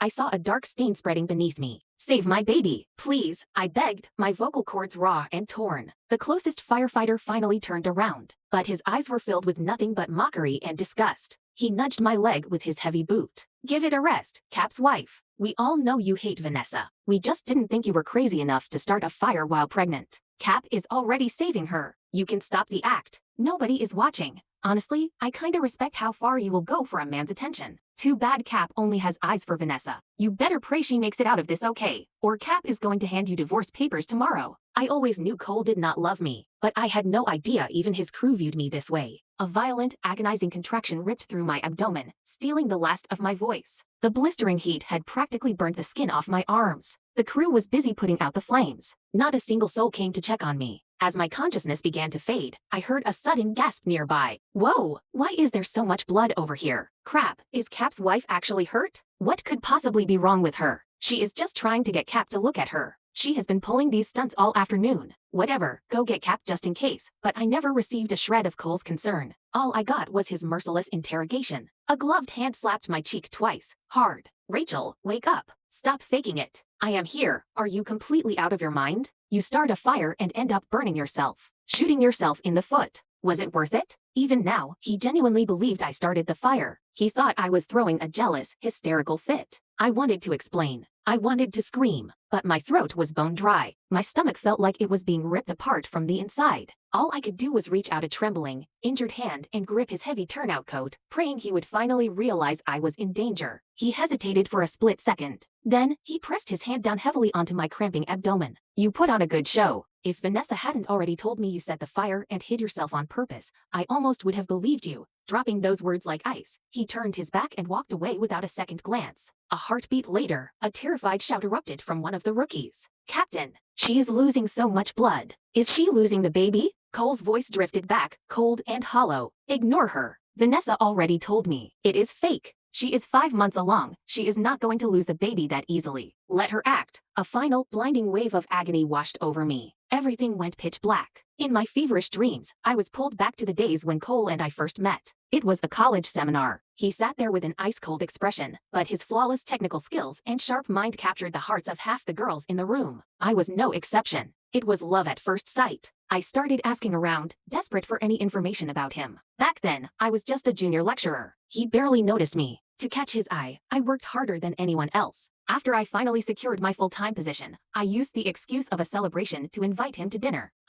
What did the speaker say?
I saw a dark stain spreading beneath me. Save my baby, please, I begged, my vocal cords raw and torn. The closest firefighter finally turned around, but his eyes were filled with nothing but mockery and disgust. He nudged my leg with his heavy boot. Give it a rest, Cap's wife. We all know you hate Vanessa. We just didn't think you were crazy enough to start a fire while pregnant. Cap is already saving her. You can stop the act. Nobody is watching. Honestly, I kinda respect how far you will go for a man's attention. Too bad Cap only has eyes for Vanessa. You better pray she makes it out of this okay, or Cap is going to hand you divorce papers tomorrow. I always knew Cole did not love me, but I had no idea even his crew viewed me this way. A violent, agonizing contraction ripped through my abdomen, stealing the last of my voice. The blistering heat had practically burnt the skin off my arms. The crew was busy putting out the flames. Not a single soul came to check on me. As my consciousness began to fade, I heard a sudden gasp nearby. Whoa, why is there so much blood over here? Crap, is Cap's wife actually hurt? What could possibly be wrong with her? She is just trying to get Cap to look at her. She has been pulling these stunts all afternoon. Whatever, go get Cap just in case, but I never received a shred of Cole's concern. All I got was his merciless interrogation. A gloved hand slapped my cheek twice, hard. Rachel, wake up. Stop faking it. I am here. Are you completely out of your mind? You start a fire and end up burning yourself. Shooting yourself in the foot. Was it worth it? Even now, he genuinely believed I started the fire. He thought I was throwing a jealous, hysterical fit. I wanted to explain. I wanted to scream, but my throat was bone dry. My stomach felt like it was being ripped apart from the inside. All I could do was reach out a trembling, injured hand and grip his heavy turnout coat, praying he would finally realize I was in danger. He hesitated for a split second. Then, he pressed his hand down heavily onto my cramping abdomen. You put on a good show. If Vanessa hadn't already told me you set the fire and hid yourself on purpose, I almost would have believed you. Dropping those words like ice, he turned his back and walked away without a second glance. A heartbeat later, a terrified shout erupted from one of the rookies. Captain, she is losing so much blood. Is she losing the baby? Cole's voice drifted back, cold and hollow. Ignore her. Vanessa already told me. It is fake. She is 5 months along. She is not going to lose the baby that easily. Let her act. A final, blinding wave of agony washed over me. Everything went pitch black. In my feverish dreams, I was pulled back to the days when Cole and I first met. It was a college seminar. He sat there with an ice-cold expression, but his flawless technical skills and sharp mind captured the hearts of half the girls in the room. I was no exception. It was love at first sight. I started asking around, desperate for any information about him. Back then, I was just a junior lecturer. He barely noticed me. To catch his eye, I worked harder than anyone else. After I finally secured my full-time position, I used the excuse of a celebration to invite him to dinner.